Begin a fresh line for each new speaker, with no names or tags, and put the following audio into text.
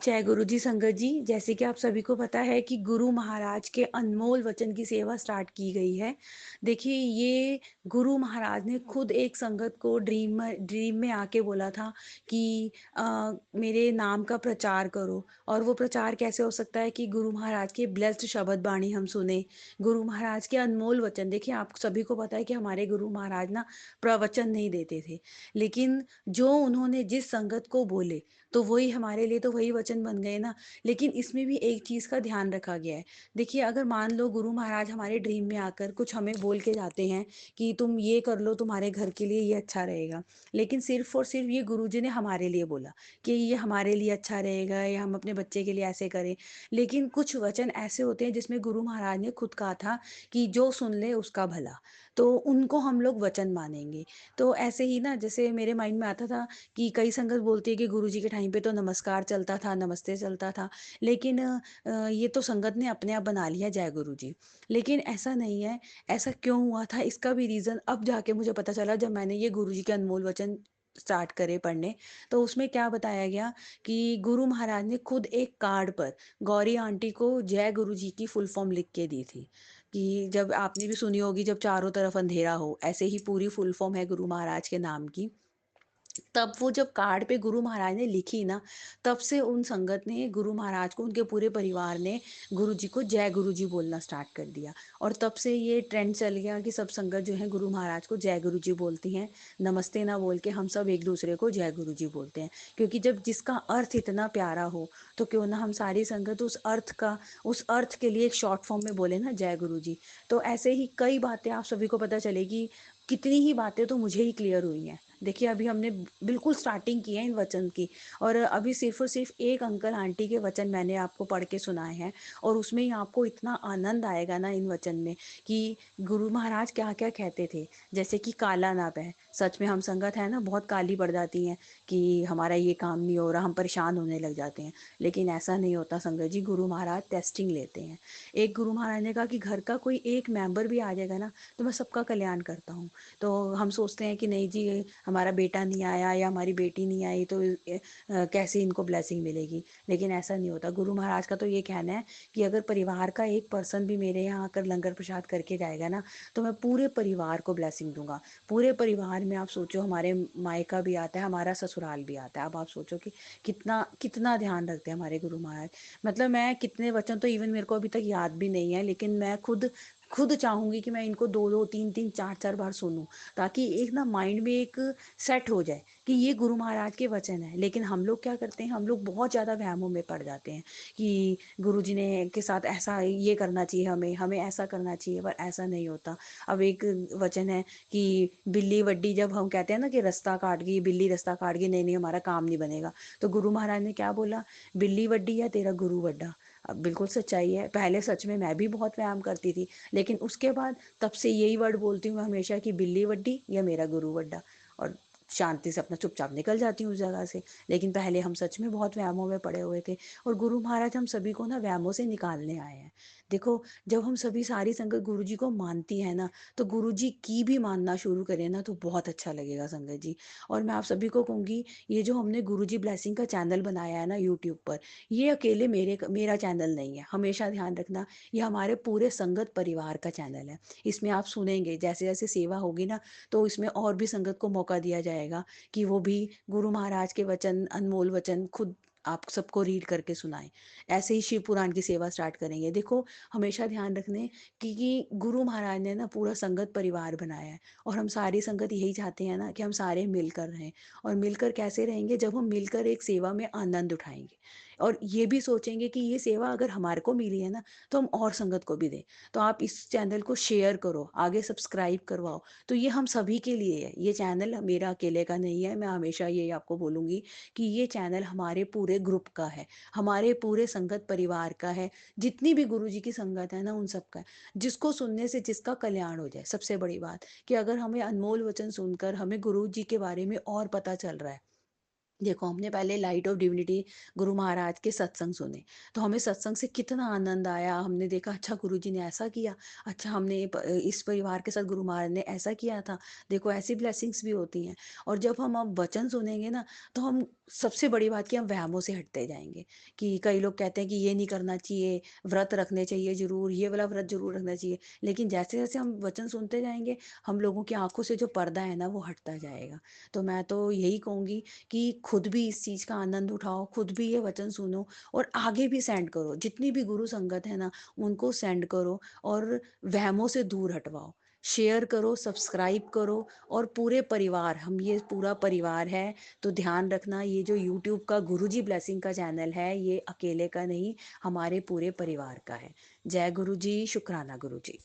जय गुरु जी संगत जी। जैसे कि आप सभी को पता है कि गुरु महाराज के अनमोल वचन की सेवा स्टार्ट की गई है। देखिए, ये गुरु महाराज ने खुद एक संगत को ड्रीम में आके बोला था कि मेरे नाम का प्रचार करो। और वो प्रचार कैसे हो सकता है कि गुरु महाराज के ब्लेस्ड शब्द बाणी हम सुने, गुरु महाराज के अनमोल वचन। देखिए, आप सभी को पता है कि हमारे गुरु महाराज ना प्रवचन नहीं देते थे, लेकिन जो उन्होंने जिस संगत को बोले तो वही हमारे लिए तो वही वचन बन गए ना। लेकिन इसमें भी एक चीज़ का ध्यान रखा गया है। देखिए, अगर मान लो गुरु महाराज हमारे ड्रीम में आकर कुछ हमें बोल के जाते हैं कि तुम ये कर लो, तुम्हारे घर के लिए ये अच्छा रहेगा। लेकिन सिर्फ़ और सिर्फ़ ये गुरुजी ने हमारे लिए बोला कि ये हमारे लिए अच्छा रहेगा या हम अपने बच्चे के लिए ऐसे करें। लेकिन कुछ वचन ऐसे होते हैं जिसमें गुरु महाराज ने खुद कहा था कि जो सुन ले उसका भला, तो उनको हम लोग वचन मानेंगे। तो ऐसे ही ना, जैसे मेरे माइंड में आता था कि कई संगत बोलती है कि गुरुजी के टाइम पे तो नमस्कार चलता था, नमस्ते चलता था। लेकिन ये तो संगत ने अपने आप बना लिया जय गुरुजी। लेकिन ऐसा नहीं है। ऐसा क्यों हुआ था, इसका भी रीज़न अब जाके मुझे पता चला जब मैंने ये गुरुजी के अनमोल वचन स्टार्ट करे पढ़ने। तो उसमें क्या बताया गया कि गुरु महाराज ने खुद एक कार्ड पर गौरी आंटी को जय गुरुजी की फुल फॉर्म लिख के दी थी। कि जब आपने भी सुनी होगी, जब चारों तरफ अंधेरा हो, ऐसे ही पूरी फुल फॉर्म है गुरु महाराज के नाम की। तब वो जब कार्ड पे गुरु महाराज ने लिखी ना, तब से उन संगत ने गुरु महाराज को, उनके पूरे परिवार ने गुरु जी को जय गुरु जी बोलना स्टार्ट कर दिया। और तब से ये ट्रेंड चल गया कि सब संगत जो है गुरु महाराज को जय गुरु जी बोलती हैं। नमस्ते ना बोल के हम सब एक दूसरे को जय गुरु जी बोलते हैं, क्योंकि जब जिसका अर्थ इतना प्यारा हो तो क्यों ना हम सारी संगत उस अर्थ के लिए एक शॉर्ट फॉर्म में बोले ना जय गुरु जी। तो ऐसे ही कई बातें आप सभी को पता चलेगी। कितनी ही बातें तो मुझे ही क्लियर हुई हैं। देखिए, अभी हमने बिल्कुल स्टार्टिंग की है इन वचन की। और अभी सिर्फ़ और सिर्फ़ एक अंकल आंटी के वचन मैंने आपको पढ़ के सुनाए हैं। और उसमें ही आपको इतना आनंद आएगा ना इन वचन में कि गुरु महाराज क्या-क्या कहते थे। जैसे कि काला ना बहे, सच में हम संगत है ना बहुत काली पड़ जाती हैं कि हमारा ये काम नहीं हो रहा, हम परेशान होने लग जाते हैं। लेकिन ऐसा नहीं होता संगत जी, गुरु महाराज टेस्टिंग लेते हैं। एक गुरु महाराज ने कहा कि घर का कोई एक मेंबर भी आ जाएगा ना, तो मैं सबका कल्याण करता हूँ। तो हम सोचते हैं कि नहीं जी, हमारा बेटा नहीं आया या हमारी बेटी नहीं आई तो कैसे इनको ब्लेसिंग मिलेगी। लेकिन ऐसा नहीं होता। गुरु महाराज का तो ये कहना है कि अगर परिवार का एक पर्सन भी मेरे यहाँ आकर लंगर प्रसाद करके जाएगा ना, तो मैं पूरे परिवार को ब्लेसिंग दूंगा। पूरे परिवार में आप सोचो, हमारे मायका भी आता है, हमारा ससुराल भी आता है। अब आप सोचो कि कितना कितना ध्यान रखते हैं हमारे गुरु महाराज। मतलब मैं कितने वचन तो इवन मेरे को अभी तक याद भी नहीं है, लेकिन मैं खुद खुद चाहूंगी कि मैं इनको दो दो तीन तीन चार चार बार सुनूं, ताकि एक ना माइंड में एक सेट हो जाए कि ये गुरु महाराज के वचन है। लेकिन हम लोग क्या करते हैं, हम लोग बहुत ज़्यादा वहमों में पड़ जाते हैं कि गुरु जी ने के साथ ऐसा ये करना चाहिए, हमें हमें ऐसा करना चाहिए, पर ऐसा नहीं होता। अब एक वचन है कि बिल्ली वड्डी, जब हम कहते हैं ना कि रास्ता काट गई बिल्ली, रास्ता काट गई, नहीं नहीं हमारा काम नहीं बनेगा, तो गुरु महाराज ने क्या बोला, बिल्ली वड्डी या तेरा गुरु वड्डा। अब बिल्कुल सच्चाई है। पहले सच में मैं भी बहुत व्यायाम करती थी, लेकिन उसके बाद तब से यही वर्ड बोलती हूँ मैं हमेशा कि बिल्ली वड्डी या मेरा गुरु वड्डा। और शांति से अपना चुपचाप निकल जाती हूँ उस जगह से। लेकिन पहले हम सच में बहुत व्यायामों में पड़े हुए थे, और गुरु महाराज हम सभी को ना व्यायामों से निकालने आए हैं। देखो, जब हम सभी सारी संगत गुरु जी को मानती है ना, तो गुरु जी की भी मानना शुरू करें ना, तो बहुत अच्छा लगेगा संगत जी। और मैं आप सभी को कहूँगी, ये जो हमने गुरु जी ब्लेसिंग का चैनल बनाया है ना यूट्यूब पर, ये अकेले मेरा चैनल नहीं है। हमेशा ध्यान रखना, ये हमारे पूरे संगत परिवार का चैनल है। इसमें आप सुनेंगे जैसे जैसे सेवा होगी ना, तो इसमें और भी संगत को मौका दिया जाएगा कि वो भी गुरु महाराज के वचन, अनमोल वचन खुद आप सबको रीड करके सुनाएं। ऐसे ही शिव पुराण की सेवा स्टार्ट करेंगे। देखो, हमेशा ध्यान रखने कि गुरु महाराज ने ना पूरा संगत परिवार बनाया है, और हम सारी संगत यही चाहते हैं ना कि हम सारे मिलकर रहें। और मिलकर कैसे रहेंगे, जब हम मिलकर एक सेवा में आनंद उठाएंगे और ये भी सोचेंगे कि ये सेवा अगर हमारे को मिली है ना, तो हम और संगत को भी दें। तो आप इस चैनल को शेयर करो, आगे सब्सक्राइब करवाओ। तो ये हम सभी के लिए है, ये चैनल मेरा अकेले का नहीं है। मैं हमेशा ये आपको बोलूँगी कि ये चैनल हमारे पूरे ग्रुप का है, हमारे पूरे संगत परिवार का है। जितनी भी गुरु जी की संगत है ना, उन सब का है। जिसको सुनने से जिसका कल्याण हो जाए। सबसे बड़ी बात कि अगर हमें अनमोल वचन सुनकर हमें गुरु जी के बारे में और पता चल रहा है। देखो, हमने पहले light of divinity Guru Maharaj के सत्संग सुने, तो हमें सत्संग से कितना आनंद आया। हमने देखा अच्छा गुरु जी ने ऐसा किया, अच्छा हमने इस परिवार के साथ गुरु महाराज ने ऐसा किया था। देखो, ऐसी ब्लेसिंग्स भी होती हैं। और जब हम अब वचन सुनेंगे ना, तो हम सबसे बड़ी बात कि हम वहमों से हटते जाएँगे, कि कई लोग कहते हैं कि ये नहीं करना चाहिए, व्रत रखने चाहिए ज़रूर, ये वाला व्रत ज़रूर रखना चाहिए। लेकिन जैसे-जैसे हम वचन सुनते जाएँगे, हम लोगों की आँखों से जो पर्दा है ना, वो हटता जाएगा। तो मैं तो यही कहूँगी कि खुद भी इस चीज़ का आनंद उठाओ, खुद भी ये वचन सुनो और आगे भी सेंड करो। जितनी भी गुरु संगत है ना, उनको सेंड करो और वहमों से दूर हटवाओ। शेयर करो, सब्सक्राइब करो और पूरे परिवार, हम ये पूरा परिवार है, तो ध्यान रखना ये जो यूट्यूब का गुरुजी ब्लेसिंग का चैनल है, ये अकेले का नहीं, हमारे पूरे परिवार का है। जय गुरु जी, शुक्राना गुरु जी।